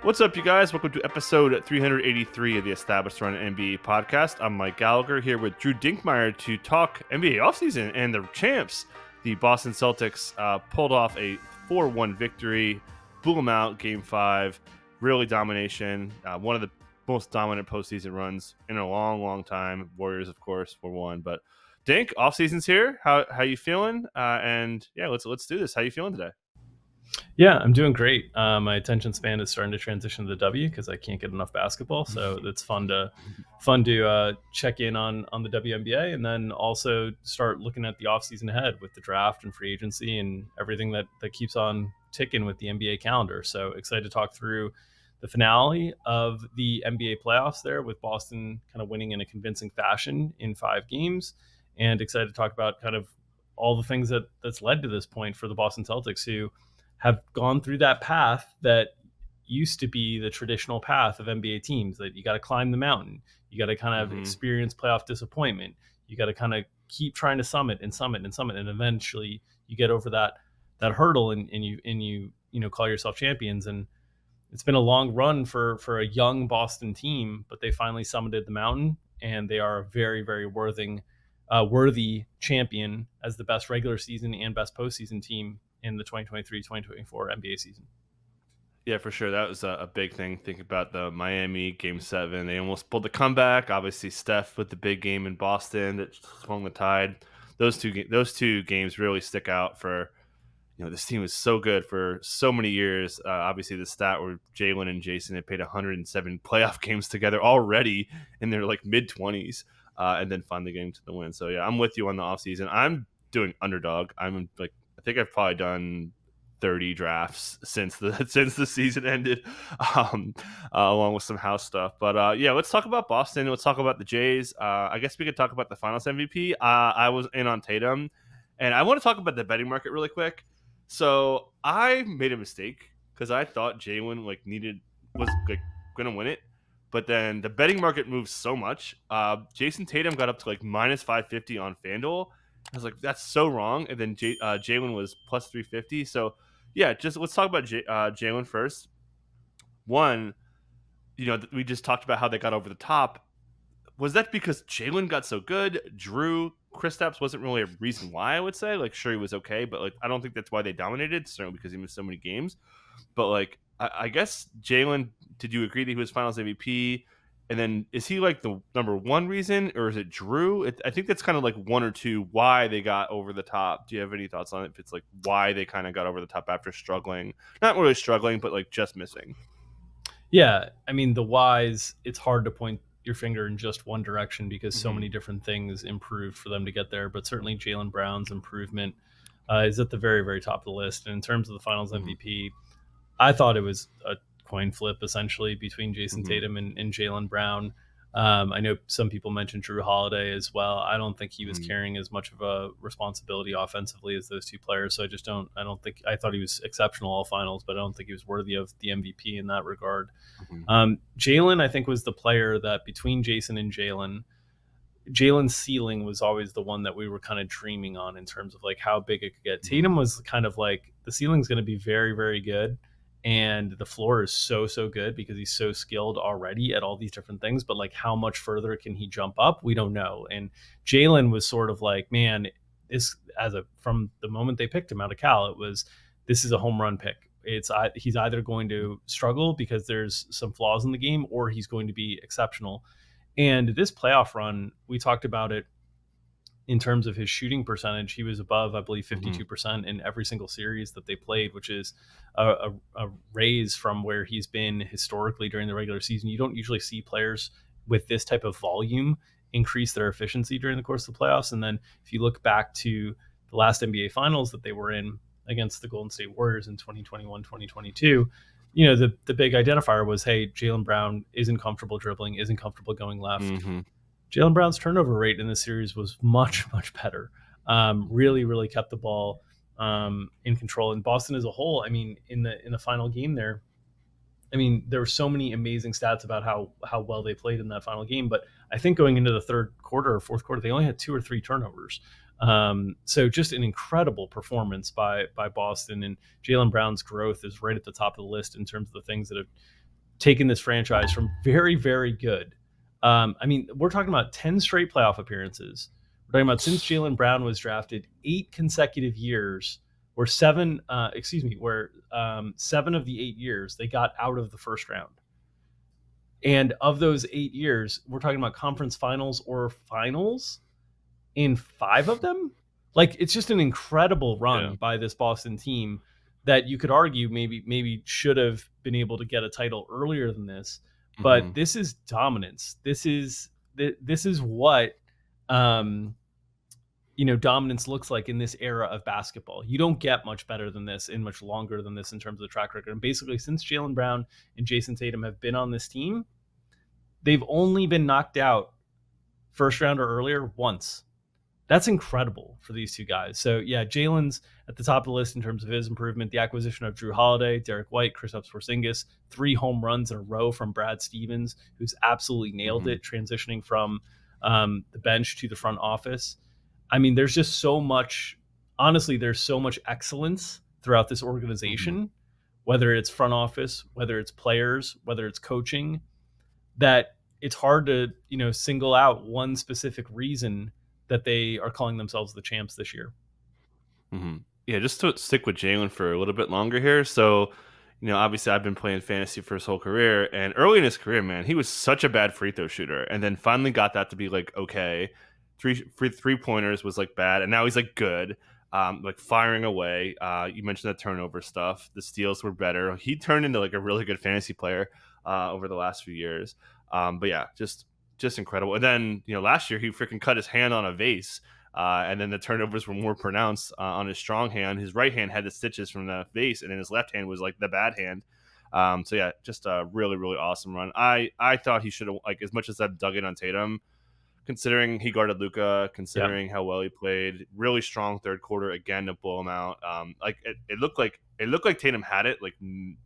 What's up, you guys? Welcome to episode 383 of the Established Run NBA podcast. I'm Mike Gallagher here with Drew Dinkmeyer to talk NBA offseason and the champs. The Boston Celtics pulled off a 4-1 victory, blew them out Game 5. Really domination. One of the most dominant postseason runs in a long, long time. Warriors, of course, 4-1. But Dink, offseason's here. How you feeling? And yeah, let's do this. How you feeling today? Yeah, I'm doing great. My attention span is starting to transition to the W because I can't get enough basketball. So it's fun to check in on the WNBA and then also start looking at the offseason ahead with the draft and free agency and everything that keeps on ticking with the NBA calendar. So excited to talk through the finale of the NBA playoffs there with Boston kind of winning in a convincing fashion in 5 games, and excited to talk about kind of all the things that's led to this point for the Boston Celtics, who have gone through that path that used to be the traditional path of NBA teams, that you got to climb the mountain. You got to kind of experience playoff disappointment. You got to kind of keep trying to summit. And eventually you get over that hurdle and you call yourself champions. And it's been a long run for a young Boston team, but they finally summited the mountain, and they are a very, very worthy champion as the best regular season and best postseason team in the 2023-2024 NBA season. Yeah, for sure. That was a big thing. Think about the Miami Game 7. They almost pulled the comeback. Obviously, Steph with the big game in Boston that swung the tide. Those two games really stick out for, this team was so good for so many years. Obviously, the stat where Jaylen and Jayson had played 107 playoff games together already in their mid-20s, and then finally getting to the win. So, yeah, I'm with you on the offseason. I'm doing underdog. I think I've probably done 30 drafts since the season ended, along with some house stuff. But yeah, let's talk about Boston. Let's talk about the Jays. I guess we could talk about the Finals MVP. I was in on Tatum, and I want to talk about the betting market really quick. So I made a mistake because I thought Jaylen was going to win it, but then the betting market moved so much. Jayson Tatum got up to minus 550 on FanDuel. I was like, that's so wrong. And then Jaylen was plus 350. So, yeah, just let's talk about Jaylen first. One, we just talked about how they got over the top. Was that because Jaylen got so good? Jrue, Kristaps wasn't really a reason why, I would say. Sure, he was okay, but I don't think that's why they dominated, certainly because he missed so many games. But I guess Jaylen, did you agree that he was Finals MVP? And then is he the number one reason, or is it Jrue? I think that's kind of one or two why they got over the top. Do you have any thoughts on it? If it's why they kind of got over the top after struggling, not really struggling, but just missing. Yeah, I mean the whys. It's hard to point your finger in just one direction because so many different things improved for them to get there. But certainly Jaylen Brown's improvement is at the very, very top of the list. And in terms of the Finals MVP, I thought it was a coin flip essentially between Jayson Tatum and Jaylen Brown. I know some people mentioned Jrue Holiday as well. I don't think he was carrying as much of a responsibility offensively as those two players. So I thought he was exceptional all finals, but I don't think he was worthy of the MVP in that regard. Jaylen, I think, was the player that between Jayson and Jaylen's ceiling was always the one that we were kind of dreaming on in terms of how big it could get. Tatum was kind of the ceiling's going to be very, very good. And the floor is so good because he's so skilled already at all these different things. But how much further can he jump up? We don't know. And Jaylen was sort of man, from the moment they picked him out of Cal, this is a home run pick. He's either going to struggle because there's some flaws in the game, or he's going to be exceptional. And this playoff run, we talked about it in terms of his shooting percentage. He was above, I believe, 52% in every single series that they played, which is a raise from where he's been historically during the regular season. You don't usually see players with this type of volume increase their efficiency during the course of the playoffs. And then if you look back to the last NBA Finals that they were in against the Golden State Warriors in 2021, 2022, the big identifier was, hey, Jaylen Brown isn't comfortable dribbling, isn't comfortable going left. Jaylen Brown's turnover rate in this series was much, much better. Really, really kept the ball in control. And Boston as a whole, I mean, in the final game there, I mean, there were so many amazing stats about how well they played in that final game. But I think going into the third quarter or fourth quarter, they only had 2 or 3 turnovers. So just an incredible performance by Boston, and Jaylen Brown's growth is right at the top of the list in terms of the things that have taken this franchise from very, very good. I mean, we're talking about 10 straight playoff appearances. We're talking about since Jaylen Brown was drafted, 8 consecutive years, where 7 of the 8 years they got out of the first round. And of those 8 years, we're talking about conference finals or finals in 5 of them. Like, it's just an incredible run by this Boston team that you could argue maybe should have been able to get a title earlier than this. But this is dominance. This is what dominance looks like in this era of basketball. You don't get much better than this and much longer than this in terms of the track record. And basically, since Jaylen Brown and Jayson Tatum have been on this team, they've only been knocked out first round or earlier once. That's incredible for these two guys. So yeah, Jaylen's at the top of the list in terms of his improvement. The acquisition of Jrue Holiday, Derrick White, Kristaps Porzingis, 3 home runs in a row from Brad Stevens, who's absolutely nailed it, transitioning from the bench to the front office. I mean, there's just so much. Honestly, there's so much excellence throughout this organization, whether it's front office, whether it's players, whether it's coaching, that it's hard to single out one specific reason that they are calling themselves the champs this year. Yeah, just to stick with Jaylen for a little bit longer here. So, obviously I've been playing fantasy for his whole career, and early in his career, man, he was such a bad free throw shooter, and then finally got that to be like, okay, three pointers was like bad, and now he's like good, like firing away. You mentioned the turnover stuff. The steals were better. He turned into like a really good fantasy player over the last few years. But yeah, just incredible. And then last year he freaking cut his hand on a vase, and then the turnovers were more pronounced on his strong hand. His right hand had the stitches from the vase, and then his left hand was like the bad hand. So yeah, just a really, really awesome run. I thought he should have, like, as much as I've dug in on Tatum, considering he guarded Luka, considering how well he played, really strong third quarter again to blow him out. Like it looked like Tatum had it like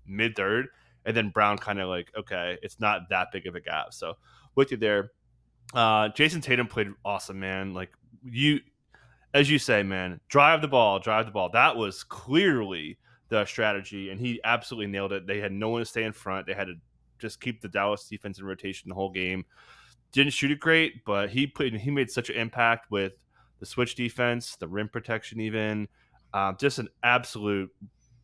mid third, and then Brown kind of like, okay, it's not that big of a gap. So with you there, Jayson Tatum played awesome, man. Like, as you say, man, drive the ball. That was clearly the strategy, and he absolutely nailed it. They had no one to stay in front. They had to just keep the Dallas defense in rotation the whole game. Didn't shoot it great, but he made such an impact with the switch defense, the rim protection, even just an absolute.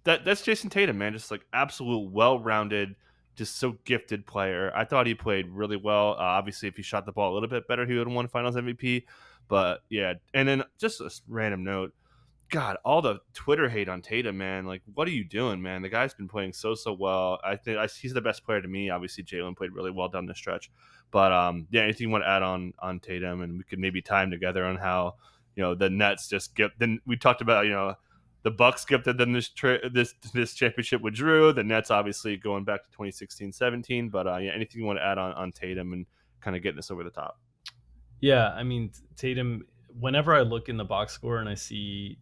That's Jayson Tatum, man. Just like absolute well-rounded, just so gifted player. I thought he played really well. Obviously, if he shot the ball a little bit better, he would have won Finals MVP. But yeah, and then just a random note. God, all the Twitter hate on Tatum, man. Like, what are you doing, man? The guy's been playing so well. I think he's the best player to me. Obviously, Jaylen played really well down the stretch. But yeah, anything you want to add on Tatum, and we could maybe tie him together on how the Nets just get. Then we talked about the Bucks gifted them this championship with Jrue. The Nets obviously going back to 2016-17. But yeah, anything you want to add on Tatum and kind of getting this over the top? Yeah, I mean, Tatum, whenever I look in the box score and I see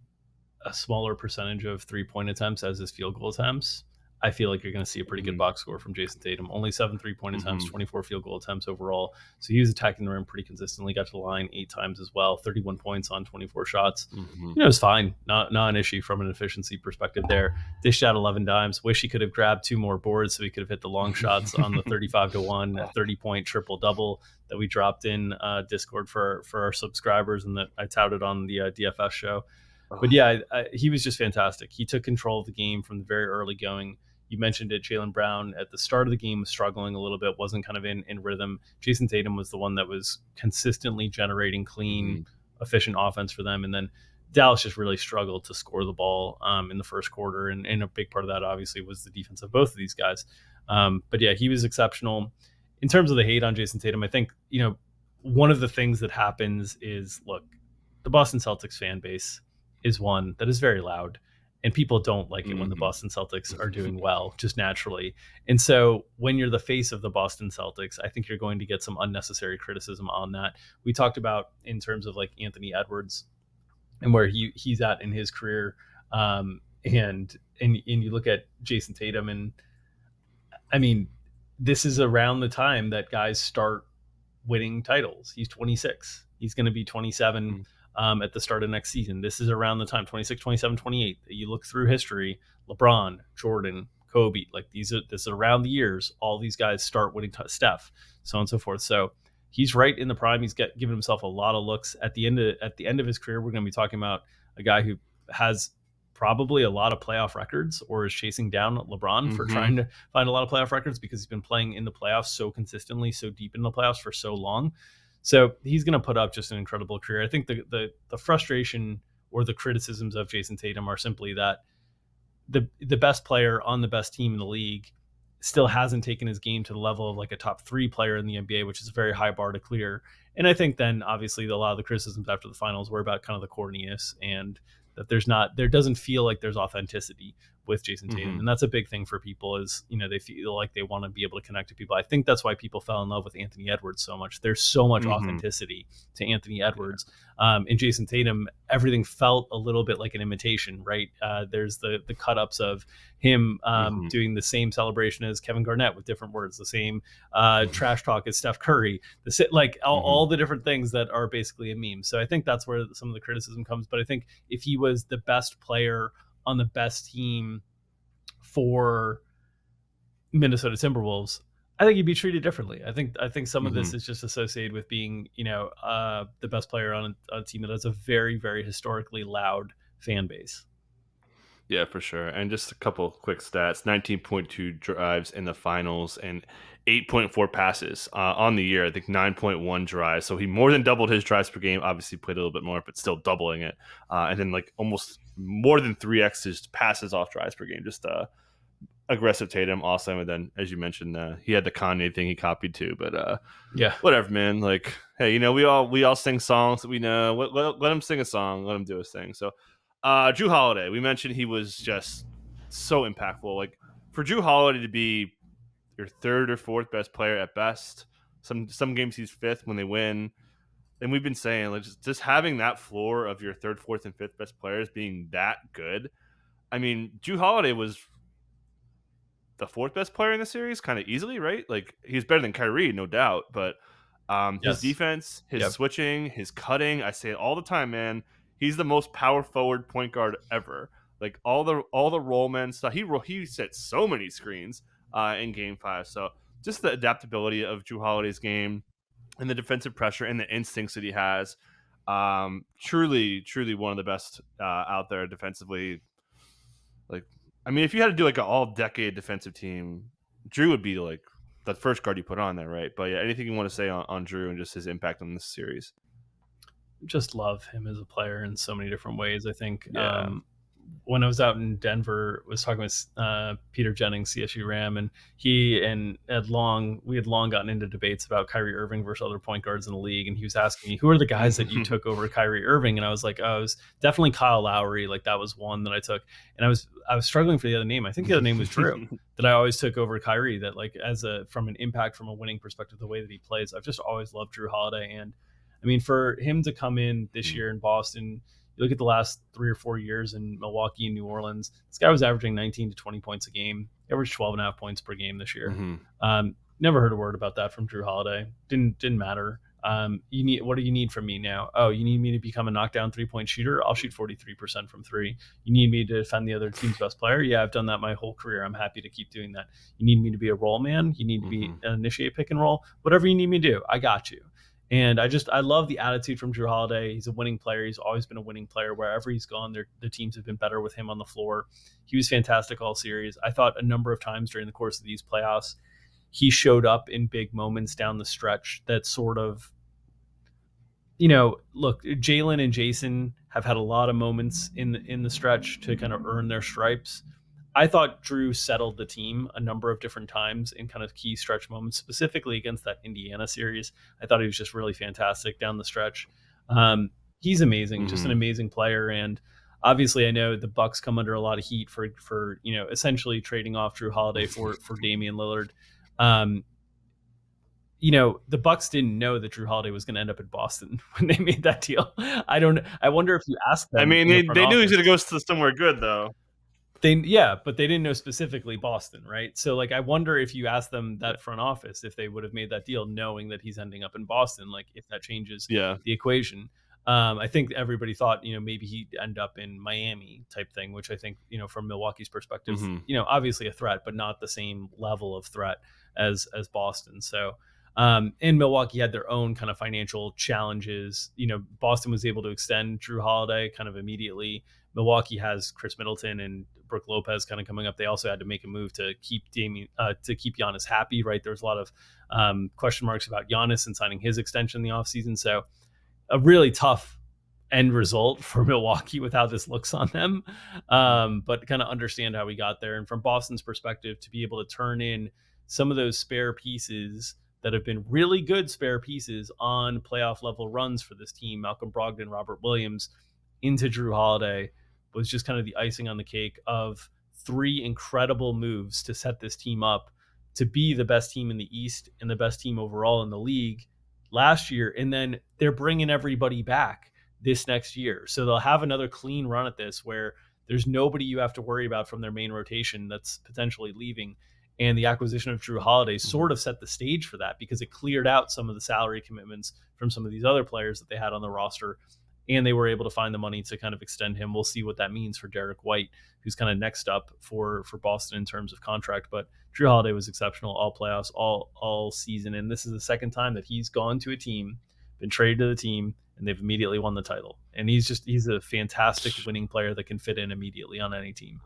a smaller percentage of 3-point attempts as his field goal attempts, I feel like you're going to see a pretty good box score from Jayson Tatum. Only 7 3-point attempts, 24 field goal attempts overall. So he was attacking the rim pretty consistently, got to the line 8 times as well, 31 points on 24 shots. It was fine. Not an issue from an efficiency perspective there. Dished out 11 dimes. Wish he could have grabbed 2 more boards so he could have hit the long shots on the 35-1, 30-point triple-double that we dropped in Discord for our subscribers and that I touted on the DFS show. But yeah, he was just fantastic. He took control of the game from the very early going. You mentioned it, Jaylen Brown at the start of the game was struggling a little bit, wasn't kind of in rhythm. Jayson Tatum was the one that was consistently generating clean, efficient offense for them. And then Dallas just really struggled to score the ball in the first quarter. And a big part of that, obviously, was the defense of both of these guys. But yeah, he was exceptional. In terms of the hate on Jayson Tatum, I think, one of the things that happens is, look, the Boston Celtics fan base is one that is very loud. And people don't like it when the Boston Celtics are doing well, just naturally. And so when you're the face of the Boston Celtics, I think you're going to get some unnecessary criticism on that. We talked about in terms of like Anthony Edwards and where he's at in his career. And you look at Jayson Tatum, and I mean, this is around the time that guys start winning titles. He's 26. He's going to be 27 at the start of next season. This is around the time, 26, 27, 28. You look through history, LeBron, Jordan, Kobe. Like this is around the years, all these guys start winning. Steph, so on and so forth. So he's right in the prime. He's given himself a lot of looks at the end of his career. We're going to be talking about a guy who has probably a lot of playoff records or is chasing down LeBron for trying to find a lot of playoff records because he's been playing in the playoffs so consistently, so deep in the playoffs for so long. So he's going to put up just an incredible career. I think the frustration or the criticisms of Jayson Tatum are simply that the best player on the best team in the league still hasn't taken his game to the level of like a top 3 player in the NBA, which is a very high bar to clear. And I think then obviously a lot of the criticisms after the finals were about kind of the corniness and that there doesn't feel like there's authenticity with Jayson Tatum. And that's a big thing for people is, they feel like they want to be able to connect to people. I think that's why people fell in love with Anthony Edwards so much. There's so much authenticity to Anthony Edwards. In Jayson Tatum, everything felt a little bit like an imitation, right? There's the cut-ups of him doing the same celebration as Kevin Garnett with different words, the same trash talk as Steph Curry, all the different things that are basically a meme. So I think that's where some of the criticism comes. But I think if he was the best player on the best team for Minnesota Timberwolves, I think he'd be treated differently. I think some of this is just associated with being, the best player on a team that has a very, very historically loud fan base. Yeah, for sure. And just a couple quick stats: 19.2 drives in the finals and 8.4 passes on the year. I think 9.1 drives. So he more than doubled his drives per game. Obviously played a little bit more, but still doubling it. And then like almost more than 3x his passes off drives per game. Just aggressive Tatum, awesome. And then, as you mentioned, he had the Kanye thing he copied too. But yeah, whatever, man. Like, hey, we all sing songs that we know. Let him sing a song. Let him do his thing. So, Jrue Holiday, we mentioned he was just so impactful. Like for Jrue Holiday to be your 3rd or 4th best player at best, some games he's 5th when they win. And we've been saying like just having that floor of your 3rd, 4th, and 5th best players being that good. I mean, Jrue Holiday was the 4th best player in the series kind of easily, right? Like he's better than Kyrie, no doubt. But his defense, his switching, his cutting, I say it all the time, man. He's the most power forward point guard ever. Like all the roll man stuff. He set so many screens in Game 5. So just the adaptability of Jrue Holiday's game and the defensive pressure and the instincts that he has. Truly one of the best out there defensively. Like, I mean, if you had to do like an all-decade defensive team, Jrue would be like the first guard you put on there, right? But yeah, anything you want to say on Jrue and just his impact on this series? Just love him as a player in so many different ways. I think when I was out in Denver, was talking with Peter Jennings, CSU Ram, and we had long gotten into debates about Kyrie Irving versus other point guards in the league, and he was asking me, who are the guys that you took over Kyrie Irving? And I was like, I was definitely Kyle Lowry, like that was one that I took, and I was struggling for the other name. I think the other name was Jrue that I always took over Kyrie. That like from an impact, from a winning perspective, the way that he plays, I've just always loved Jrue Holiday. And I mean, for him to come in this year in Boston, you look at the last 3 or 4 years in Milwaukee and New Orleans, this guy was averaging 19 to 20 points a game, averaged 12.5 points per game this year. Never heard a word about that from Jrue Holiday. Didn't matter. What do you need from me now? Oh, you need me to become a knockdown 3-point shooter? I'll shoot 43% from 3. You need me to defend the other team's best player? Yeah, I've done that my whole career. I'm happy to keep doing that. You need me to be a roll man? You need to be initiate pick and roll? Whatever you need me to do, I got you. And I love the attitude from Jrue Holiday. He's a winning player. He's always been a winning player. Wherever he's gone, the teams have been better with him on the floor. He was fantastic all series. I thought a number of times during the course of these playoffs, he showed up in big moments down the stretch that sort of, look, Jaylen and Jayson have had a lot of moments in the stretch to kind of earn their stripes. I thought Jrue settled the team a number of different times in kind of key stretch moments, specifically against that Indiana series. I thought he was just really fantastic down the stretch. He's amazing, just an amazing player. And obviously I know the Bucks come under a lot of heat for essentially trading off Jrue Holiday for Damian Lillard. The Bucks didn't know that Jrue Holiday was going to end up in Boston when they made that deal. I wonder if you asked them. I mean, they knew he was going to go to somewhere good though. But they didn't know specifically Boston, right? So like, I wonder if you asked them that front office, if they would have made that deal knowing that he's ending up in Boston, like if that changes the equation. I think everybody thought, maybe he'd end up in Miami type thing, which I think, from Milwaukee's perspective, Hmm. obviously a threat, but not the same level of threat as Boston. So, and Milwaukee had their own kind of financial challenges. Boston was able to extend Drew Holiday kind of immediately. Milwaukee has Chris Middleton and Brook Lopez kind of coming up. They also had to make a move to keep to keep Giannis happy. Right, there's a lot of question marks about Giannis and signing his extension in the offseason. So a really tough end result for Milwaukee with how this looks on them. But kind of understand how we got there. And from Boston's perspective, to be able to turn in some of those spare pieces that have been really good spare pieces on playoff level runs for this team, Malcolm Brogdon, Robert Williams, into Drew Holiday, was just kind of the icing on the cake of three incredible moves to set this team up to be the best team in the East and the best team overall in the league last year. And then they're bringing everybody back this next year. So they'll have another clean run at this where there's nobody you have to worry about from their main rotation that's potentially leaving. And the acquisition of Drew Holiday Hmm. sort of set the stage for that because it cleared out some of the salary commitments from some of these other players that they had on the roster. And they were able to find the money to kind of extend him. We'll see what that means for Derrick White, who's kind of next up for Boston in terms of contract. But Drew Holiday was exceptional all playoffs, all season. And this is the second time that he's gone to a team, been traded to the team, and they've immediately won the title. And he's a fantastic winning player that can fit in immediately on any team.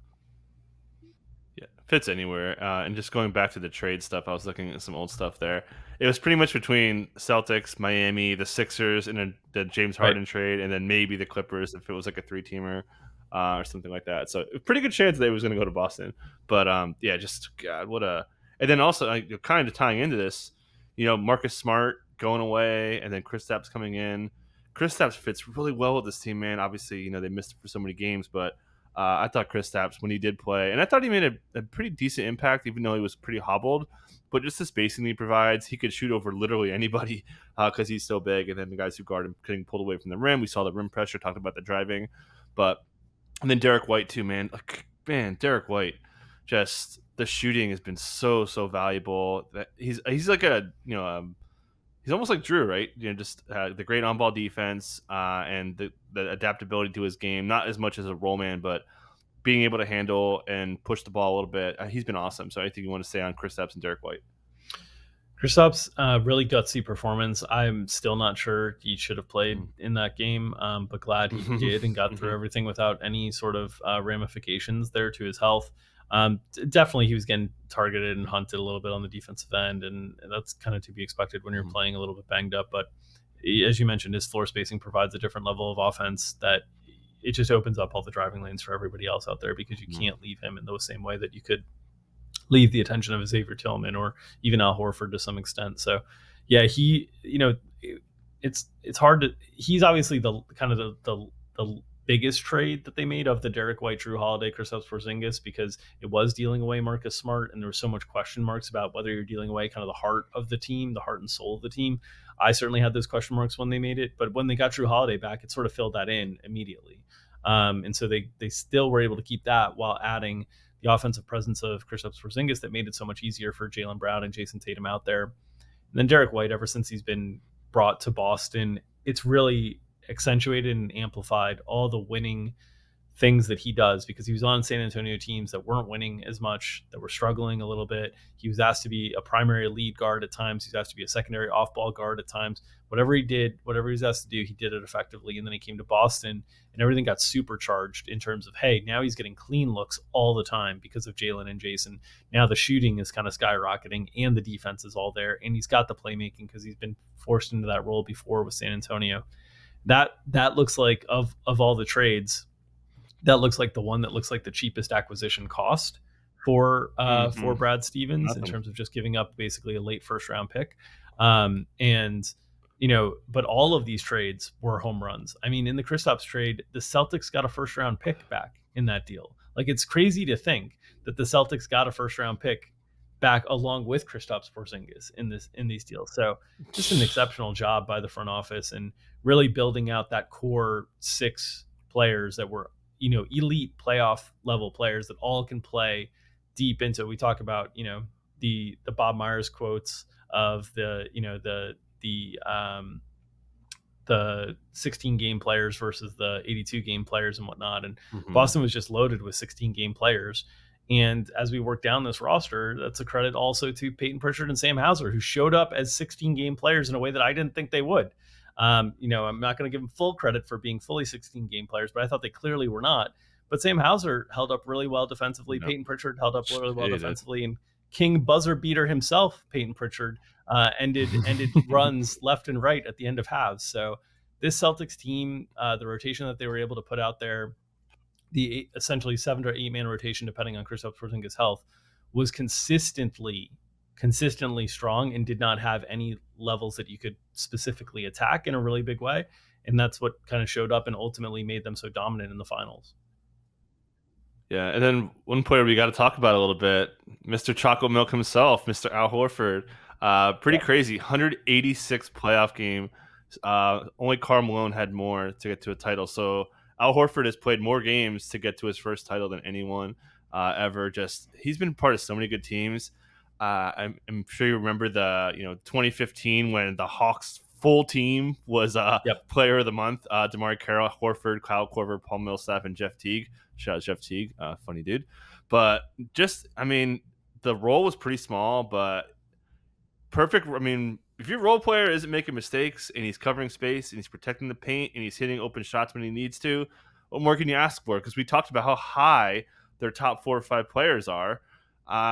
Yeah, fits anywhere. And just going back to the trade stuff, I was looking at some old stuff there. It was pretty much between Celtics, Miami, the Sixers, and then the James Right. Harden trade, and then maybe the Clippers if it was like a three-teamer or something like that. So a pretty good chance that he was going to go to Boston. But yeah, just God, what a. And then also, kind of tying into this, Marcus Smart going away, and then Kristaps coming in. Kristaps fits really well with this team, man. Obviously, they missed it for so many games, but I thought Kristaps, when he did play, and I thought he made a pretty decent impact, even though he was pretty hobbled. But just the spacing he provides, he could shoot over literally anybody because he's so big. And then the guys who guard him getting pulled away from the rim. We saw the rim pressure, talked about the driving. But, and then Derrick White, too, man. Man, Derrick White, just the shooting has been so valuable. That he's like he's almost like Jrue, right? Just the great on-ball defense and the adaptability to his game. Not as much as a roll man, but being able to handle and push the ball a little bit. He's been awesome. So anything you want to say on Kristaps and Derrick White? Kristaps, really gutsy performance. I'm still not sure he should have played Mm. in that game, but glad he did and got through Mhm. everything without any sort of ramifications there to his health. Definitely, he was getting targeted and hunted a little bit on the defensive end, and that's kind of to be expected when you're Mhm. playing a little bit banged up. But as you mentioned, his floor spacing provides a different level of offense that it just opens up all the driving lanes for everybody else out there because you Mhm. can't leave him in the same way that you could leave the attention of Xavier Tillman or even Al Horford to some extent. So, yeah, it's hard to. He's obviously the kind of the biggest trade that they made of the Derrick White, Drew Holiday, Kristaps Porzingis because it was dealing away Marcus Smart, and there was so much question marks about whether you're dealing away kind of the heart of the team, the heart and soul of the team. I certainly had those question marks when they made it, but when they got Drew Holiday back, it sort of filled that in immediately. And so they still were able to keep that while adding the offensive presence of Kristaps Porzingis that made it so much easier for Jaylen Brown and Jayson Tatum out there. And then Derrick White, ever since he's been brought to Boston, it's really accentuated and amplified all the winning things that he does because he was on San Antonio teams that weren't winning as much, that were struggling a little bit. He was asked to be a primary lead guard at times. He was asked to be a secondary off ball guard at times. Whatever he did, whatever he was asked to do, he did it effectively. And then he came to Boston and everything got supercharged in terms of, hey, now he's getting clean looks all the time because of Jaylen and Jayson. Now the shooting is kind of skyrocketing and the defense is all there. And he's got the playmaking because he's been forced into that role before with San Antonio. That looks like of all the trades, that looks like the one that looks like the cheapest acquisition cost for Mhm. Brad Stevens in Nothing. terms of just giving up basically a late first round pick. And but all of these trades were home runs. I mean, in the Kristaps trade, the Celtics got a first round pick back in that deal. Like it's crazy to think that the Celtics got a first round pick back along with Kristaps Porzingis in these deals. So just an exceptional job by the front office and really building out that core six players that were elite playoff level players that all can play deep into. We talk about the Bob Myers quotes of the the 16 game players versus the 82 game players and whatnot. And Hmm. Boston was just loaded with 16 game players. And as we work down this roster, that's a credit also to Peyton Pritchard and Sam Hauser, who showed up as 16 game players in a way that I didn't think they would. I'm not going to give them full credit for being fully 16 game players, but I thought they clearly were not. But Sam Hauser held up really well defensively. No. Peyton Pritchard held up really well He did. defensively, and King buzzer beater himself, Peyton Pritchard, ended runs left and right at the end of halves. So this Celtics team, the rotation that they were able to put out there, the essentially 7 to 8 man rotation, depending on Kristaps Porzingis' health, was consistently strong and did not have any levels that you could specifically attack in a really big way. And that's what kind of showed up and ultimately made them so dominant in the finals. Yeah, and then one player we got to talk about a little bit, Mr. Chocolate Milk himself, Mr. Al Horford. Pretty crazy, 186 playoff game. Only Karl Malone had more to get to a title. So Al Horford has played more games to get to his first title than anyone ever. Just he's been part of so many good teams. I'm sure you remember the 2015 when the Hawks full team was Yep. player of the month. DeMar Carroll, Horford, Kyle Korver, Paul Millsap, and Jeff Teague. Shout out Jeff Teague, funny dude. But just, I mean, the role was pretty small, but perfect. I mean, if your role player isn't making mistakes and he's covering space and he's protecting the paint and he's hitting open shots when he needs to, what more can you ask for? Because we talked about how high their top 4 or 5 players are.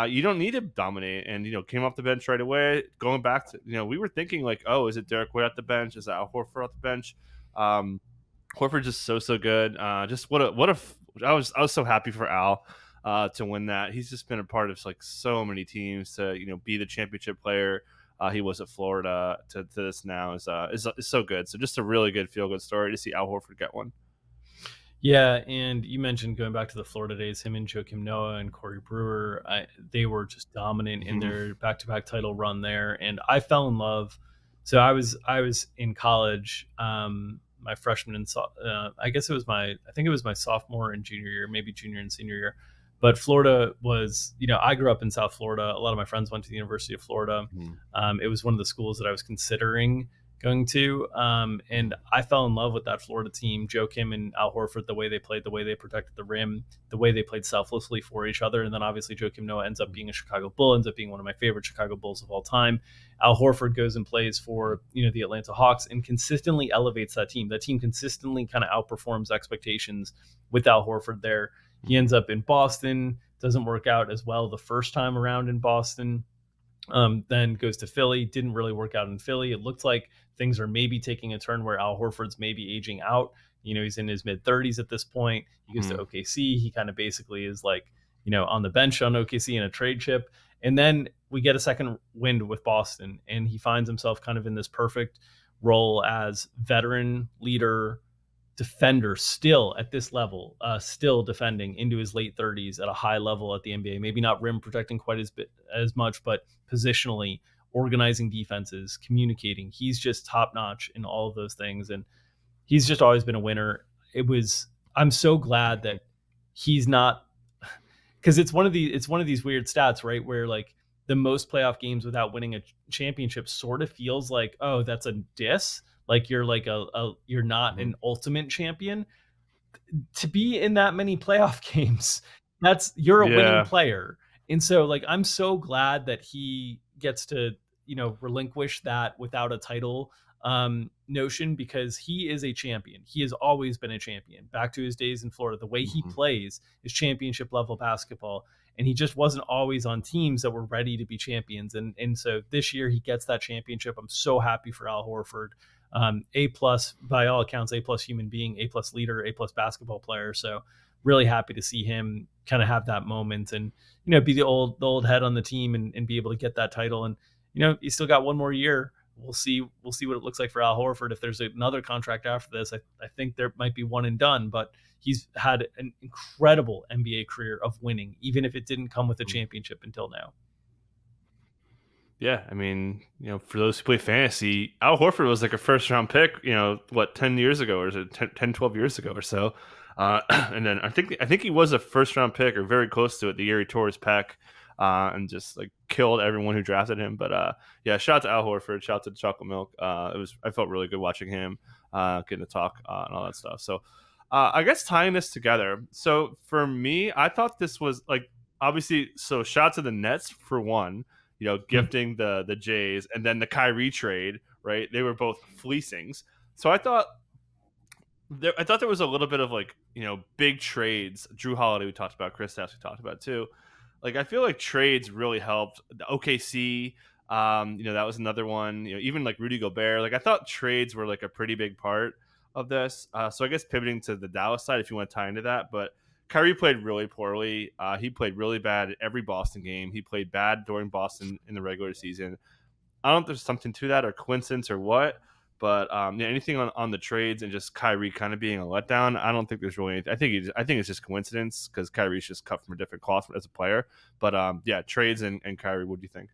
You don't need to dominate, and came off the bench right away. Going back to we were thinking like, oh, is it Derrick White at the bench? Is that Al Horford at the bench? Horford just so good. Just I was so happy for Al to win that. He's just been a part of like so many teams to be the championship player. He was at Florida to this now is so good. So just a really good feel good story to see Al Horford get one. Yeah, and you mentioned going back to the Florida days, him and Joakim Noah and Corey Brewer, they were just dominant in their back-to-back title run there, and I fell in love. So I was in college, my freshman and I think it was my sophomore and junior year, maybe junior and senior year. But Florida was, I grew up in South Florida. A lot of my friends went to the University of Florida. It was one of the schools that I was considering going to. And I fell in love with that Florida team, Joakim and Al Horford, the way they played, the way they protected the rim, the way they played selflessly for each other. And then obviously Joakim Noah ends up being a Chicago Bull, ends up being one of my favorite Chicago Bulls of all time. Al Horford goes and plays for, the Atlanta Hawks and consistently elevates that team. That team consistently kind of outperforms expectations with Al Horford there. He ends up in Boston, doesn't work out as well the first time around in Boston. Then goes to Philly, didn't really work out in Philly. It looked like things are maybe taking a turn where Al Horford's maybe aging out. He's in his mid 30s at this point. He goes to OKC. He kind of basically is like, on the bench on OKC in a trade chip. And then we get a second wind with Boston, and he finds himself kind of in this perfect role as veteran leader, defender, still at this level, still defending into his late 30s at a high level at the NBA. Maybe not rim protecting quite as much, but positionally organizing defenses, communicating. He's just top notch in all of those things, and he's just always been a winner. I'm so glad that he's not, because it's one of these weird stats, right, where like the most playoff games without winning a championship sort of feels like, oh, that's a diss. Like you're you're not an ultimate champion. To be in that many playoff games, you're a winning player. And so like, I'm so glad that he gets to, relinquish that without a title notion, because he is a champion. He has always been a champion. Back to his days in Florida, the way he plays is championship level basketball. And he just wasn't always on teams that were ready to be champions. And so this year he gets that championship. I'm so happy for Al Horford. A plus by all accounts, A plus human being, A plus leader, A plus basketball player. So really happy to see him kind of have that moment and, be the old head on the team and be able to get that title. And, he's still got one more year. We'll see what it looks like for Al Horford. If there's another contract after this, I think there might be one and done, but he's had an incredible NBA career of winning, even if it didn't come with a championship until now. Yeah, I mean, for those who play fantasy, Al Horford was like a first-round pick, 10 years ago, or is it 10, 12 years ago or so? And then I think he was a first-round pick or very close to it the year he tore his pec. and just like killed everyone who drafted him. But yeah, shout out to Al Horford, shout out to the Chocolate Milk. I felt really good watching him, getting to talk and all that stuff. So I guess tying this together. So for me, I thought this was like obviously. So shout out to the Nets for one, gifting the Jays, and then the Kyrie trade. Right, they were both fleecings. So I thought there was a little bit of like big trades. Drew Holiday we talked about, Chris Stapps we talked about too. Like I feel like trades really helped. The OKC, that was another one. Even like Rudy Gobert. Like I thought trades were like a pretty big part of this. So I guess pivoting to the Dallas side, if you want to tie into that, but Kyrie played really poorly. He played really bad at every Boston game. He played bad during Boston in the regular season. I don't know if there's something to that or coincidence or what, but yeah, anything on the trades and just Kyrie kind of being a letdown, I don't think there's really anything. I think it's just coincidence because Kyrie's just cut from a different cloth as a player. But yeah, trades and Kyrie, what do you think?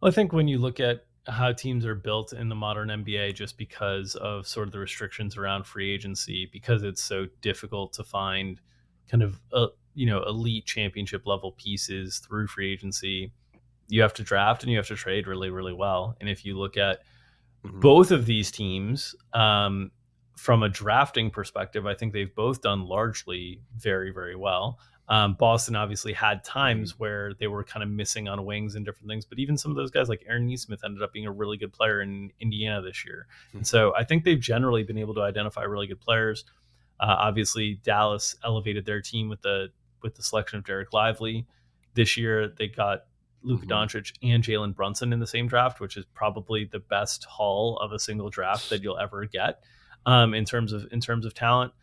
Well, I think when you look at how teams are built in the modern NBA, just because of sort of the restrictions around free agency, because it's so difficult to find kind of elite championship level pieces through free agency, you have to draft and you have to trade really, really well. And if you look at both of these teams, from a drafting perspective, I think they've both done largely very, very well. Boston obviously had times where they were kind of missing on wings and different things, but even some of those guys like Aaron Nesmith ended up being a really good player in Indiana this year. And so I think they've generally been able to identify really good players. Obviously, Dallas elevated their team with the selection of Derek Lively. This year, they got Luka Doncic and Jalen Brunson in the same draft, which is probably the best haul of a single draft that you'll ever get in terms of talent.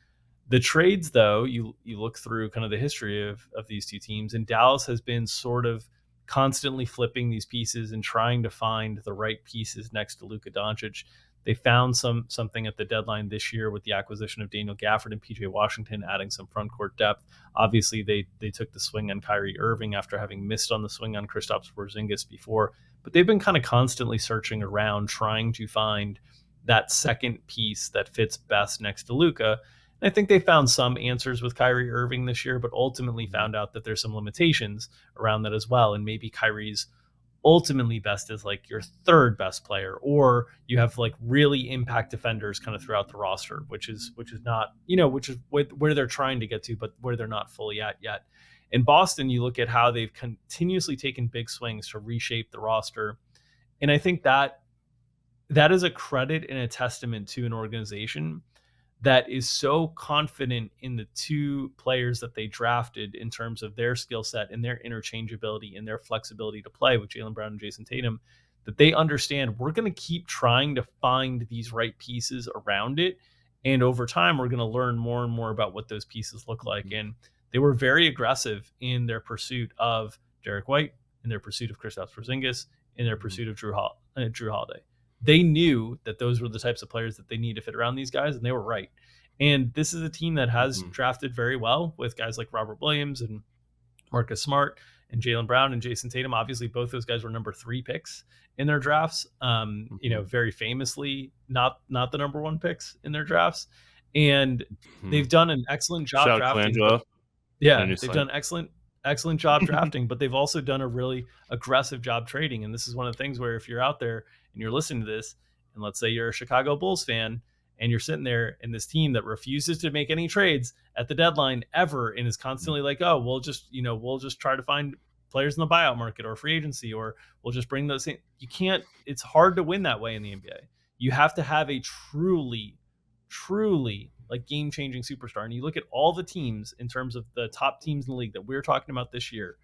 The trades, though, you look through kind of the history of these two teams, and Dallas has been sort of constantly flipping these pieces and trying to find the right pieces next to Luka Doncic. They found something at the deadline this year with the acquisition of Daniel Gafford and PJ Washington, adding some front court depth. Obviously, they took the swing on Kyrie Irving after having missed on the swing on Kristaps Porzingis before. But they've been kind of constantly searching around, trying to find that second piece that fits best next to Luka. And I think they found some answers with Kyrie Irving this year, but ultimately found out that there's some limitations around that as well. And maybe Kyrie's ultimately best as like your third best player, or you have like really impact defenders kind of throughout the roster, which is not, which is where they're trying to get to, but where they're not fully at yet. In Boston, you look at how they've continuously taken big swings to reshape the roster. And I think that is a credit and a testament to an organization that is so confident in the two players that they drafted in terms of their skill set and their interchangeability and their flexibility to play with Jaylen Brown and Jayson Tatum, that they understand we're going to keep trying to find these right pieces around it. And over time, we're going to learn more and more about what those pieces look like. And they were very aggressive in their pursuit of Derrick White, in their pursuit of Kristaps Porzingis, in their pursuit of Jrue Holiday. They knew that those were the types of players that they need to fit around these guys, and they were right. And this is a team that has drafted very well with guys like Robert Williams and Marcus Smart and Jaylen Brown and Jayson Tatum. Obviously, both those guys were number 3 picks in their drafts. Very famously, not the number 1 picks in their drafts. And they've done an excellent job drafting. They've done excellent job drafting, but they've also done a really aggressive job trading. And this is one of the things where if you're out there and you're listening to this, and let's say you're a Chicago Bulls fan and you're sitting there in this team that refuses to make any trades at the deadline ever and is constantly like, oh, we'll just try to find players in the buyout market or free agency, or we'll just bring those in. You can't, it's hard to win that way in the NBA. You have to have a truly like game-changing superstar. And you look at all the teams in terms of the top teams in the league that we're talking about this year,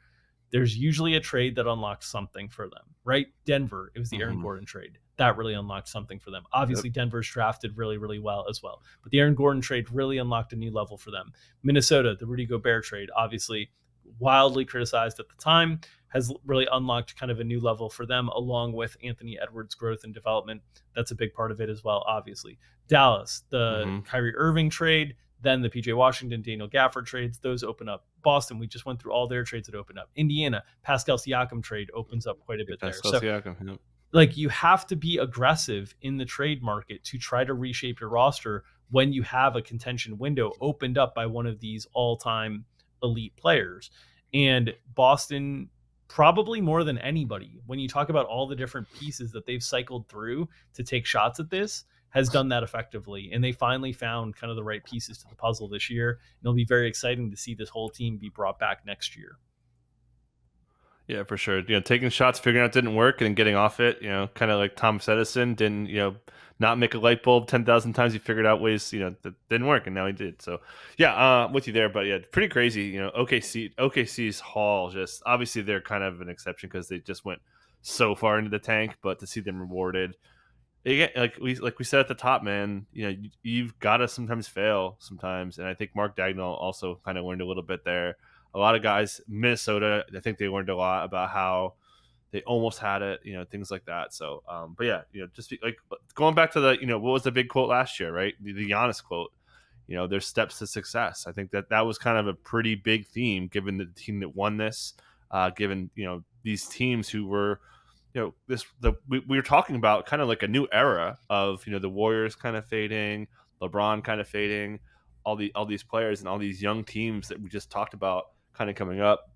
there's usually a trade that unlocks something for them, right? Denver, it was the Aaron Gordon trade. That really unlocked something for them. Obviously, Denver's drafted really, really well as well. But the Aaron Gordon trade really unlocked a new level for them. Minnesota, the Rudy Gobert trade, obviously wildly criticized at the time, has really unlocked kind of a new level for them, along with Anthony Edwards' growth and development. That's a big part of it as well, obviously. Dallas, the Kyrie Irving trade, then the PJ Washington, Daniel Gafford trades, those open up. Boston, we just went through all their trades that open up. Indiana, Pascal Siakam trade opens up quite a bit there. So, like, you have to be aggressive in the trade market to try to reshape your roster when you have a contention window opened up by one of these all-time elite players. And Boston, probably more than anybody, when you talk about all the different pieces that they've cycled through to take shots at this, has done that effectively. And they finally found kind of the right pieces to the puzzle this year. And it'll be very exciting to see this whole team be brought back next year. Yeah, for sure. Taking shots, figuring out it didn't work, and getting off it. Kind of like Thomas Edison didn't, not make a light bulb 10,000 times. He figured out ways, that didn't work, and now he did. So, yeah, with you there. But yeah, pretty crazy. OKC's haul, just obviously they're kind of an exception because they just went so far into the tank. But to see them rewarded, again, like we said at the top, man, you've got to sometimes fail sometimes, and I think Mark Dagnall also kind of learned a little bit there. A lot of guys, Minnesota, I think they learned a lot about how they almost had it, things like that. So, but yeah, just like going back to the, what was the big quote last year, right? The Giannis quote. There's steps to success. I think that was kind of a pretty big theme given the team that won this, given these teams who were we were talking about kind of like a new era of the Warriors kind of fading, LeBron kind of fading, all these players and all these young teams that we just talked about kind of coming up.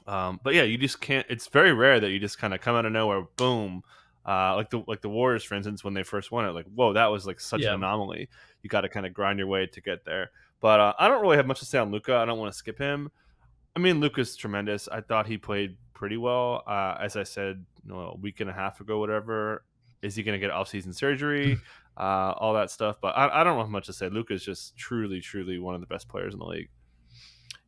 But yeah, you just can't. It's very rare that you just kind of come out of nowhere, boom. Like the Warriors, for instance, when they first won it, like whoa, that was like such an anomaly. You got to kind of grind your way to get there. But I don't really have much to say on Luka. I don't want to skip him. I mean, Luka's tremendous. I thought he played pretty well. As I said, a week and a half ago, whatever. Is he going to get off-season surgery? All that stuff. But I don't have much to say. Luka's just truly, truly one of the best players in the league.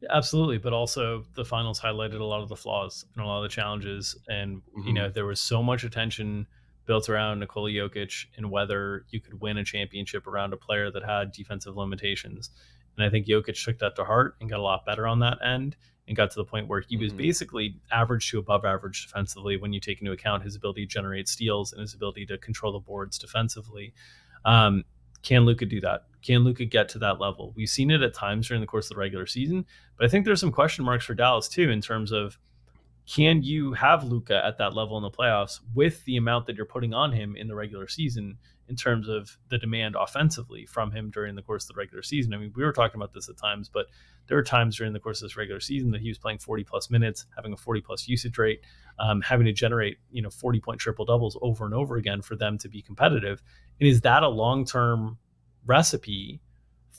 Absolutely, but also the finals highlighted a lot of the flaws and a lot of the challenges. And there was so much attention built around Nikola Jokic and whether you could win a championship around a player that had defensive limitations. And I think Jokic took that to heart and got a lot better on that end and got to the point where he was basically average to above average defensively when you take into account his ability to generate steals and his ability to control the boards defensively. Can Luka do that? Can Luka get to that level? We've seen it at times during the course of the regular season, but I think there's some question marks for Dallas too in terms of, can you have Luka at that level in the playoffs with the amount that you're putting on him in the regular season in terms of the demand offensively from him during the course of the regular season? I mean, we were talking about this at times, but there were times during the course of this regular season that he was playing 40 plus minutes, having a 40 plus usage rate, having to generate 40-point triple doubles over and over again for them to be competitive. And is that a long-term recipe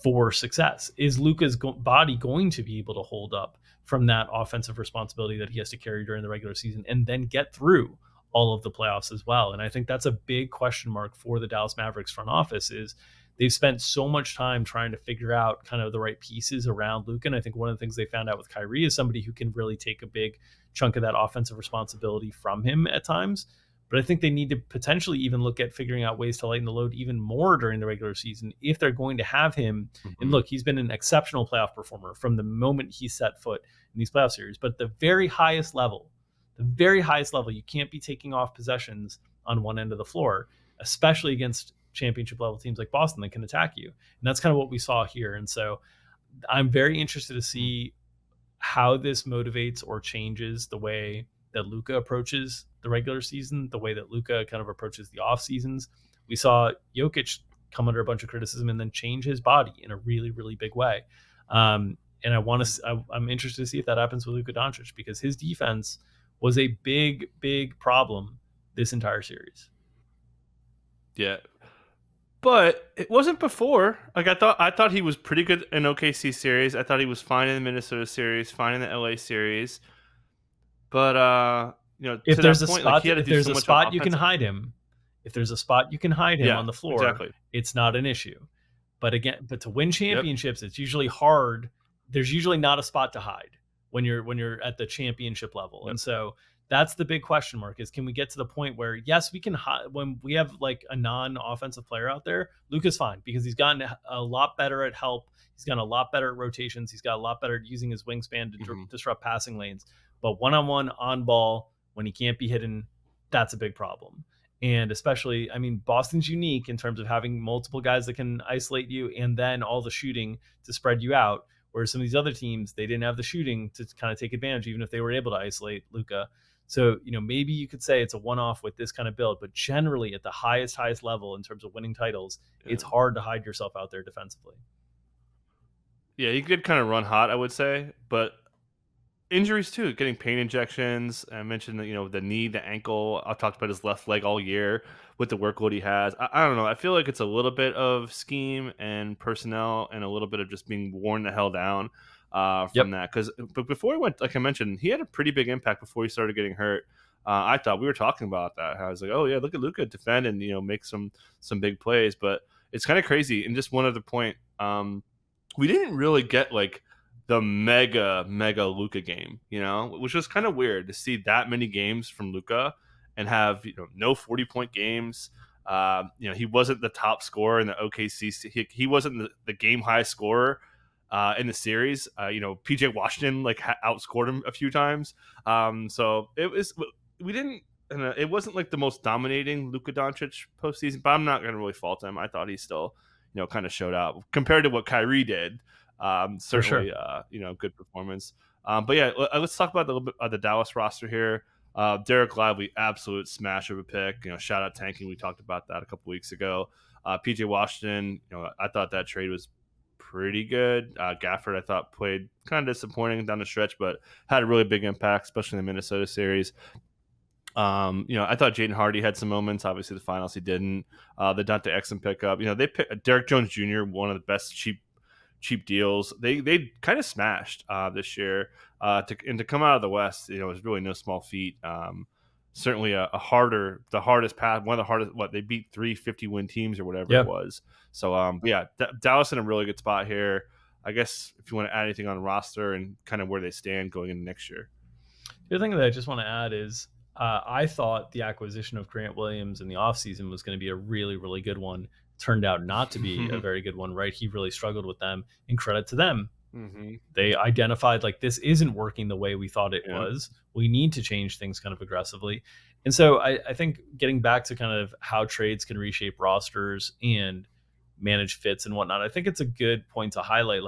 for success? Is Luka's body going to be able to hold up from that offensive responsibility that he has to carry during the regular season and then get through all of the playoffs as well? And I think that's a big question mark for the Dallas Mavericks front office. Is they've spent so much time trying to figure out kind of the right pieces around Luka. And I think one of the things they found out with Kyrie is somebody who can really take a big chunk of that offensive responsibility from him at times. But I think they need to potentially even look at figuring out ways to lighten the load even more during the regular season if they're going to have him. And look, he's been an exceptional playoff performer from the moment he set foot in these playoff series. But at the very highest level, you can't be taking off possessions on one end of the floor, especially against championship level teams like Boston that can attack you. And that's kind of what we saw here. And so I'm very interested to see how this motivates or changes the way that Luka approaches the regular season, the way that Luka kind of approaches the off seasons. We saw Jokic come under a bunch of criticism and then change his body in a really, really big way. And I'm interested to see if that happens with Luka Doncic, because his defense was a big, big problem this entire series. Yeah. But it wasn't before. Like I thought he was pretty good in OKC series. I thought he was fine in the Minnesota series, fine in the LA series. But if there's a spot, if there's a spot you can hide him, on the floor, exactly, it's not an issue. But to win championships, it's usually hard. There's usually not a spot to hide when you're at the championship level, and so that's the big question mark: is can we get to the point where yes, we can hide when we have like a non-offensive player out there? Luka's fine because he's gotten a lot better at help. He's gotten a lot better at rotations. He's got a lot better at using his wingspan to disrupt passing lanes. But one-on-one on ball, when he can't be hidden, that's a big problem. And especially, I mean, Boston's unique in terms of having multiple guys that can isolate you and then all the shooting to spread you out. Whereas some of these other teams, they didn't have the shooting to kind of take advantage, even if they were able to isolate Luka. So, maybe you could say it's a one-off with this kind of build, but generally at the highest level in terms of winning titles, it's hard to hide yourself out there defensively. Yeah, he could kind of run hot, I would say, but injuries too, getting pain injections. I mentioned that, the knee, the ankle. I talked about his left leg all year with the workload he has. I don't know. I feel like it's a little bit of scheme and personnel and a little bit of just being worn the hell down from Yep. that. But before he went, like I mentioned, he had a pretty big impact before he started getting hurt. I thought we were talking about that. I was like, oh yeah, look at Luka defend and make some big plays. But it's kind of crazy. And just one other point, we didn't really get like the mega Luka game, which was kind of weird to see that many games from Luka and have no 40-point games. He wasn't the top scorer in the OKC. He wasn't the game high scorer in the series. PJ Washington outscored him a few times. So we didn't. It wasn't like the most dominating Luka Doncic postseason, but I'm not going to really fault him. I thought he still, kind of showed out compared to what Kyrie did. For sure. Certainly, good performance. But yeah, let's talk about a little bit of the Dallas roster here. Derek Lively, absolute smash of a pick. Shout out tanking. We talked about that a couple weeks ago. PJ Washington, I thought that trade was pretty good. Gafford, I thought, played kind of disappointing down the stretch, but had a really big impact, especially in the Minnesota series. I thought Jaden Hardy had some moments. Obviously, the finals he didn't. The Dante Exum pickup. They picked Derrick Jones Jr., one of the best cheap deals. They kind of smashed this year. To come out of the West, it was really no small feat. Certainly the hardest path, one of the hardest. They beat 350-win teams or whatever it Yeah. was. So yeah, Dallas in a really good spot here. I guess if you want to add anything on the roster and kind of where they stand going into next year. The other thing that I just want to add is I thought the acquisition of Grant Williams in the offseason was going to be a really, really good one. Turned out not to be a very good one, right? He really struggled with them, and credit to them. Mm-hmm. They identified this isn't working the way we thought it was. We need to change things kind of aggressively. And so I think getting back to kind of how trades can reshape rosters and manage fits and whatnot, I think it's a good point to highlight.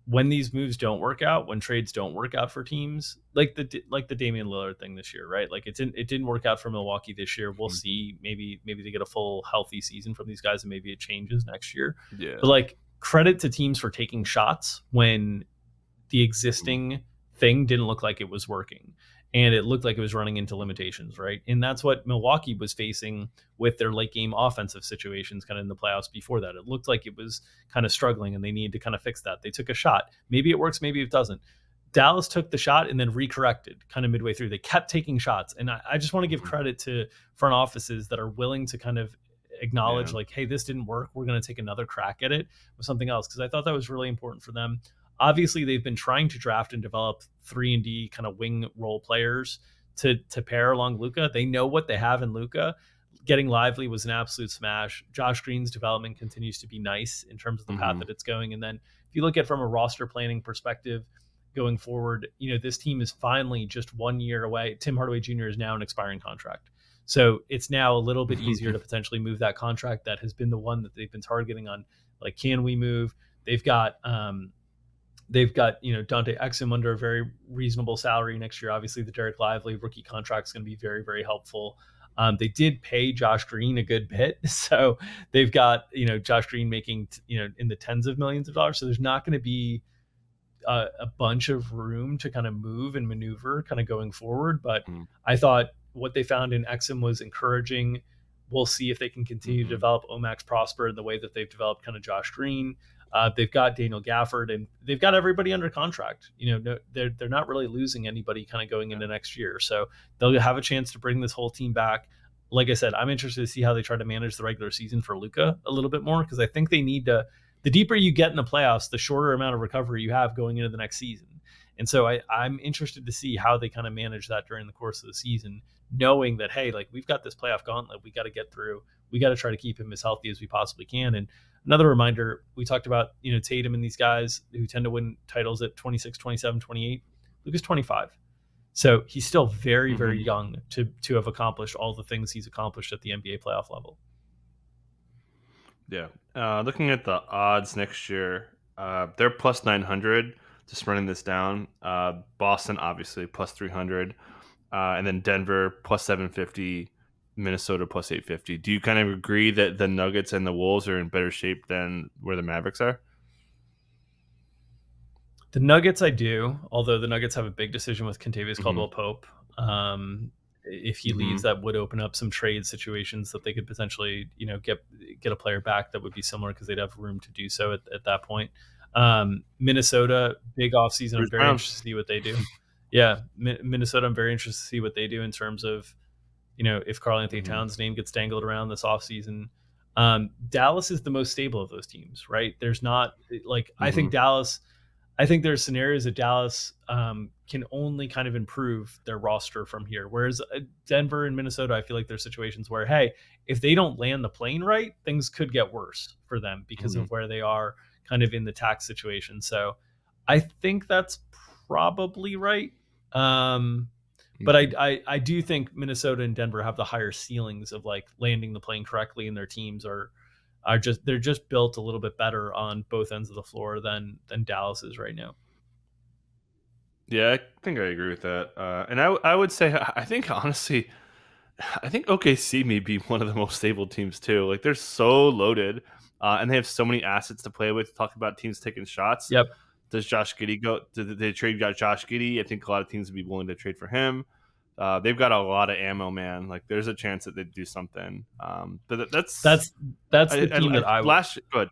When these moves don't work out, when trades don't work out for teams, like the Damian Lillard thing this year, right? It didn't work out for Milwaukee this year. We'll see. Maybe they get a full healthy season from these guys, and maybe it changes next year. Yeah. But credit to teams for taking shots when the existing thing didn't look like it was working. And it looked like it was running into limitations, right? And that's what Milwaukee was facing with their late game offensive situations kind of in the playoffs before that. It looked like it was kind of struggling and they needed to kind of fix that. They took a shot. Maybe it works, maybe it doesn't. Dallas took the shot and then recorrected kind of midway through. They kept taking shots. And I just want to give credit to front offices that are willing to kind of acknowledge hey, this didn't work. We're going to take another crack at it with something else. Because I thought that was really important for them. Obviously, they've been trying to draft and develop 3-and-D kind of wing role players to pair along Luka. They know what they have in Luka. Getting Lively was an absolute smash. Josh Green's development continues to be nice in terms of the path that it's going. And then if you look at from a roster planning perspective going forward, this team is finally just 1 year away. Tim Hardaway Jr. is now an expiring contract. So it's now a little bit easier to potentially move that contract. That has been the one that they've been targeting on. Can we move? They've got Dante Exum under a very reasonable salary next year. Obviously, the Derek Lively rookie contract is going to be very, very helpful. They did pay Josh Green a good bit, so they've got Josh Green making in the tens of millions of dollars. So there's not going to be a bunch of room to kind of move and maneuver kind of going forward. But I thought what they found in Exum was encouraging. We'll see if they can continue to develop Omax Prosper in the way that they've developed kind of Josh Green. They've got Daniel Gafford and they've got everybody under contract. They're not really losing anybody kind of going into next year. So they'll have a chance to bring this whole team back. Like I said, I'm interested to see how they try to manage the regular season for Luka a little bit more because I think they need to. The deeper you get in the playoffs, the shorter amount of recovery you have going into the next season. And so I'm interested to see how they kind of manage that during the course of the season, knowing that, hey, we've got this playoff gauntlet we got to get through. We got to try to keep him as healthy as we possibly can. And another reminder, we talked about, Tatum and these guys who tend to win titles at 26, 27, 28. Luka's 25. So he's still very, very young to have accomplished all the things he's accomplished at the NBA playoff level. Yeah. Looking at the odds next year, they're plus 900. Just running this down. Boston, obviously, plus 300. And then Denver, plus 750. Minnesota, plus 850. Do you kind of agree that the Nuggets and the Wolves are in better shape than where the Mavericks are? The Nuggets, I do, although the Nuggets have a big decision with Kentavious Hmm. Caldwell-Pope. If he leaves, Hmm. that would open up some trade situations that they could potentially, get a player back that would be similar because they'd have room to do so at that point. Minnesota, big offseason. I'm Bruce very Brown. interested to see what they do. Yeah, Minnesota, I'm very interested to see what they do in terms of, if Karl Anthony Hmm. Towns' name gets dangled around this offseason. Dallas is the most stable of those teams, right? There's not like Hmm. I think there's scenarios that Dallas can only kind of improve their roster from here. Whereas Denver and Minnesota, I feel like there's situations where, hey, if they don't land the plane right, things could get worse for them because Hmm. of where they are kind of in the tax situation. So I think that's probably right. Um, but Hmm. I do think Minnesota and Denver have the higher ceilings of like landing the plane correctly, and their teams are just they're just built a little bit better on both ends of the floor than Dallas is right now. Yeah, I think I agree with that. And I would say I think honestly, I think OKC may be one of the most stable teams too. Like they're so loaded, and they have so many assets to play with. Talk about teams taking shots. Yep. Does Josh Giddey go? Did they trade Josh Giddey? I think a lot of teams would be willing to trade for him. They've got a lot of ammo, man. Like there's a chance that they do something. That's That's that's the team that I would last. Good.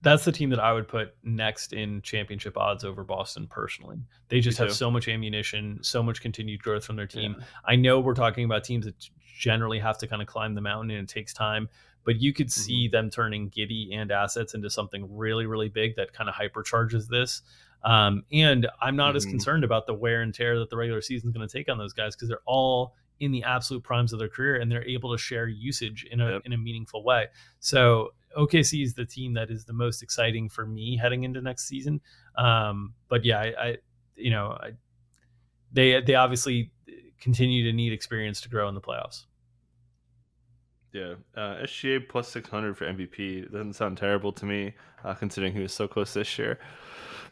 that's the team that I would put next in championship odds over Boston personally. They Me just have too. so much ammunition, so much continued growth from their team. Yeah. I know we're talking about teams that generally have to kind of climb the mountain and it takes time, but you could Hmm. see them turning Giddy and assets into something really, really big that kind of hypercharges this. And I'm not as Hmm. concerned about the wear and tear that the regular season is going to take on those guys because they're all in the absolute primes of their career and they're able to share usage in a Yep. meaningful way. So OKC is the team that is the most exciting for me heading into next season. But yeah, I you know, I, they obviously continue to need experience to grow in the playoffs. Yeah. SGA plus 600 for MVP doesn't sound terrible to me, considering he was so close this year.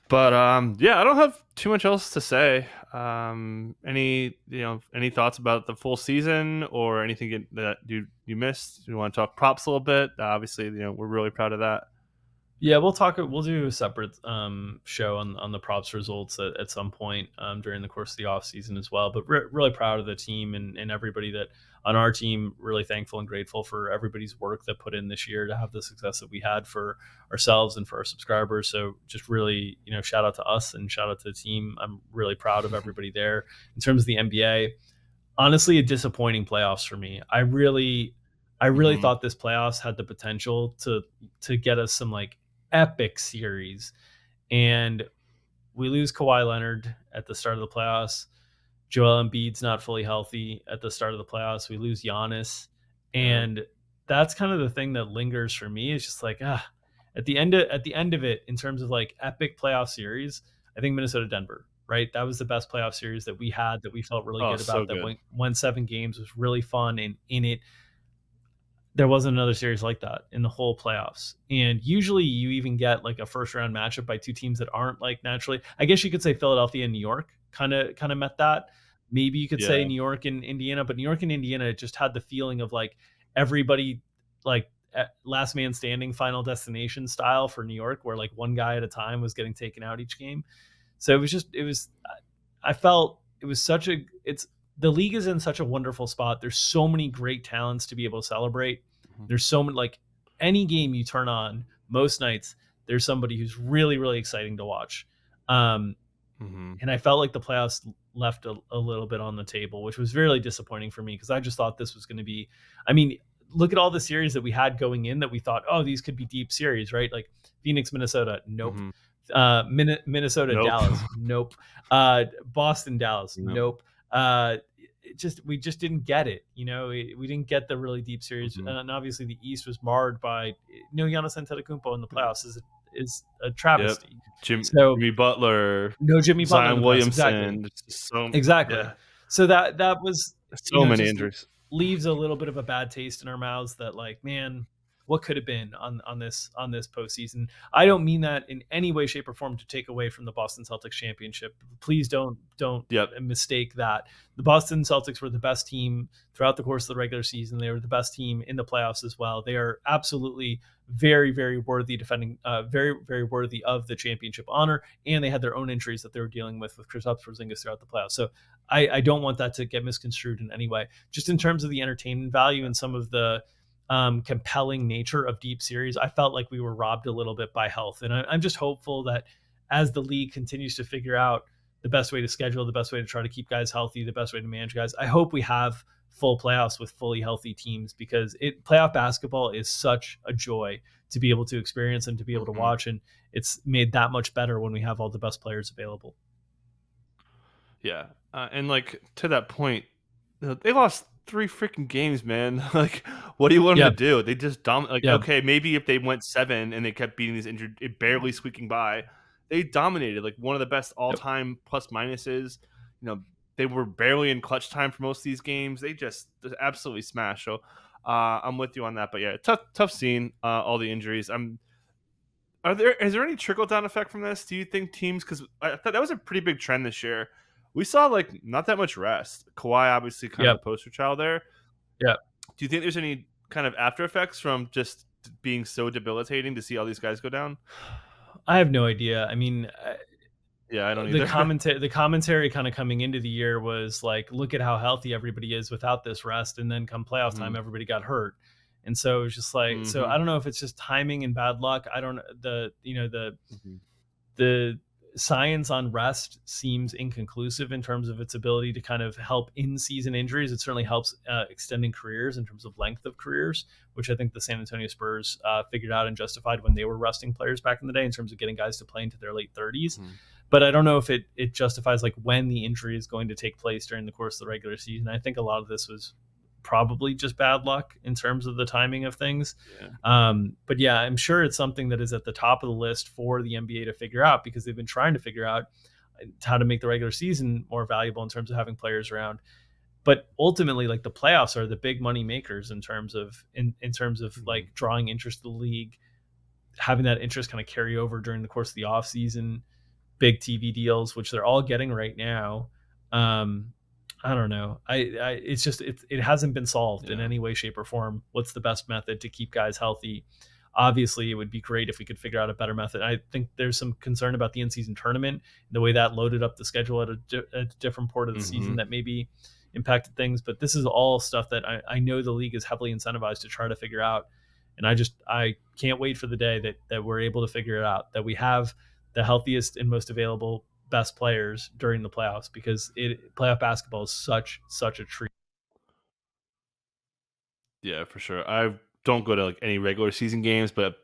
But yeah, I don't have too much else to say. Any thoughts about the full season or anything that you missed? You want to talk props a little bit? Obviously, we're really proud of that. Yeah, we'll talk. We'll do a separate show on the props results at some point during the course of the off season as well. But really proud of the team and everybody that on our team. Really thankful and grateful for everybody's work that put in this year to have the success that we had for ourselves and for our subscribers. So just really, shout out to us and shout out to the team. I'm really proud of everybody there. In terms of the NBA, honestly, a disappointing playoffs for me. I really Hmm. thought this playoffs had the potential to get us some like epic series, and we lose Kawhi Leonard at the start of the playoffs. Joel Embiid's not fully healthy at the start of the playoffs. We lose Giannis, Yeah. and that's kind of the thing that lingers for me. It's just like at the end of it, in terms of like epic playoff series, I think Minnesota Denver. Right, that was the best playoff series that we had. That we felt really Oh, good so about. That good. went 7 games, was really fun, and in it there wasn't another series like that in the whole playoffs. And usually you even get like a first round matchup by two teams that aren't like naturally. I guess you could say Philadelphia and New York kind of met that. Maybe you could say Yeah. New York and Indiana, but New York and Indiana just had the feeling of like everybody like last man standing final destination style for New York where like one guy at a time was getting taken out each game. So I felt it was such a it's the league is in such a wonderful spot. There's so many great talents to be able to celebrate. Mhm. There's so many like any game you turn on most nights, there's somebody who's really really exciting to watch. Um, Mhm. and I felt like the playoffs left a little bit on the table, which was really disappointing for me because I just thought this was going to be. I mean, look at all the series that we had going in that we thought, oh, these could be deep series, right? Like Phoenix, Minnesota, nope. Mhm. Minnesota, Nope. Dallas, nope. Boston, Dallas, Nope. nope. We just didn't get it. We didn't get the really deep series, Mhm. and obviously the East was marred by no Giannis Antetokounmpo in the Mhm. playoffs is a Yep. travesty. Jimmy So Butler, no Jimmy Butler in Zion the playoffs, exactly. Williamson, just so Exactly. yeah, So that was, so many just injuries. leaves a little bit of a bad taste in our mouths that like, man, what could have been on this postseason. I don't mean that in any way, shape, or form to take away from the Boston Celtics championship. Please don't Yep. mistake that. The Boston Celtics were the best team throughout the course of the regular season. They were the best team in the playoffs as well. They are absolutely very, very worthy defending, very, very worthy of the championship honor. And they had their own injuries that they were dealing with Kristaps Porzingis throughout the playoffs. So I don't want that to get misconstrued in any way. Just in terms of the entertainment value and some of the compelling nature of deep series, I felt like we were robbed a little bit by health. And I'm just hopeful that as the league continues to figure out the best way to schedule, the best way to try to keep guys healthy, the best way to manage guys, I hope we have full playoffs with fully healthy teams, because playoff basketball is such a joy to be able to experience and to be able to watch. And it's made that much better when we have all the best players available. Yeah. And like to that point, they lost 3 freaking games, man. Like, what do you want them to do? They just okay, maybe if they went 7 and they kept beating these injured, barely squeaking by, they dominated, like one of the best all-time plus minuses. They were barely in clutch time for most of these games. They just absolutely smashed. So I'm with you on that. But yeah, tough seeing all the injuries. Is there any trickle-down effect from this? Do you think teams, because I thought that was a pretty big trend this year, we saw like not that much rest. Kawhi obviously kind of the poster child there. Yeah. Do you think there's any kind of after effects from just being so debilitating to see all these guys go down? I have no idea. I mean, yeah, I don't either. The commentary kind of coming into the year was like, look at how healthy everybody is without this rest, and then come playoff time, everybody got hurt. And so it was just like, so I don't know if it's just timing and bad luck. I don't the science on rest seems inconclusive in terms of its ability to kind of help in-season injuries. It certainly helps extending careers in terms of length of careers, which I think the San Antonio Spurs figured out and justified when they were resting players back in the day in terms of getting guys to play into their late 30s. But I don't know if it justifies like when the injury is going to take place during the course of the regular season. I think a lot of this was probably just bad luck in terms of the timing of things. But yeah, I'm sure it's something that is at the top of the list for the NBA to figure out, because they've been trying to figure out how to make the regular season more valuable in terms of having players around. But ultimately, like, the playoffs are the big money makers in terms of like drawing interest in the league, having that interest kind of carry over during the course of the off season, big TV deals, which they're all getting right now. I don't know. It's just, it hasn't been solved in any way, shape, or form. What's the best method to keep guys healthy? Obviously, it would be great if we could figure out a better method. I think there's some concern about the in-season tournament, the way that loaded up the schedule at a different part of the season that maybe impacted things. But this is all stuff that I know the league is heavily incentivized to try to figure out. And I can't wait for the day that we're able to figure it out, that we have the healthiest and most available best players during the playoffs, because playoff basketball is such a treat. Yeah, for sure. I don't go to like any regular season games, but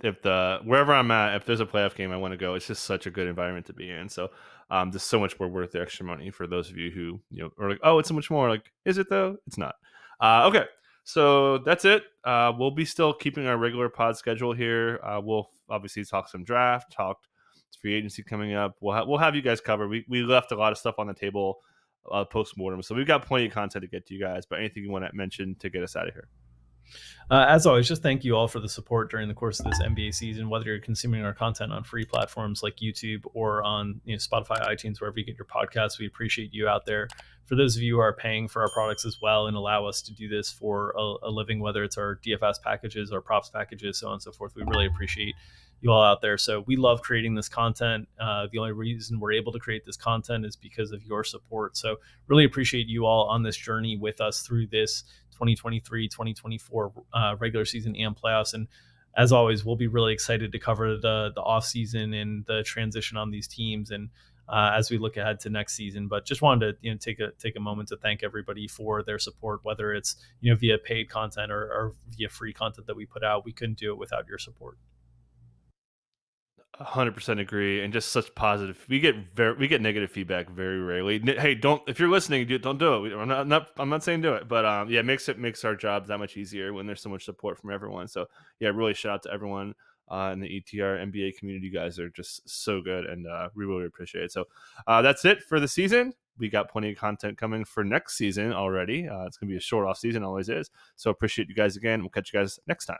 wherever I'm at, if there's a playoff game, I want to go. It's just such a good environment to be in. So there's so much more worth the extra money for those of you who are like, oh, it's so much more. Like, is it though? It's not. Okay, so that's it. We'll be still keeping our regular pod schedule here. We'll obviously talk some draft, free agency coming up. We'll have you guys covered. We left a lot of stuff on the table post-mortem, so we've got plenty of content to get to you guys. But anything you want to mention to get us out of here? As always, just thank you all for the support during the course of this NBA season, whether you're consuming our content on free platforms like YouTube or on Spotify, iTunes, wherever you get your podcasts. We appreciate you out there. For those of you who are paying for our products as well and allow us to do this for a living, whether it's our DFS packages or props packages, so on and so forth, we really appreciate you all out there. So we love creating this content. The only reason we're able to create this content is because of your support. So really appreciate you all on this journey with us through this 2023-2024 regular season and playoffs. And as always, we'll be really excited to cover the off season and the transition on these teams, and as we look ahead to next season. But just wanted to take a moment to thank everybody for their support, whether it's via paid content or via free content that we put out. We couldn't do it without your support. 100% agree, and just such positive. We get negative feedback very rarely. Hey, if you're listening, don't do it. I'm not saying do it, but yeah, it makes our jobs that much easier when there's so much support from everyone. So yeah, really shout out to everyone in the ETR NBA community. You guys are just so good, and we really appreciate it. So that's it for the season. We got plenty of content coming for next season already. It's gonna be a short off season, always is. So appreciate you guys again. We'll catch you guys next time.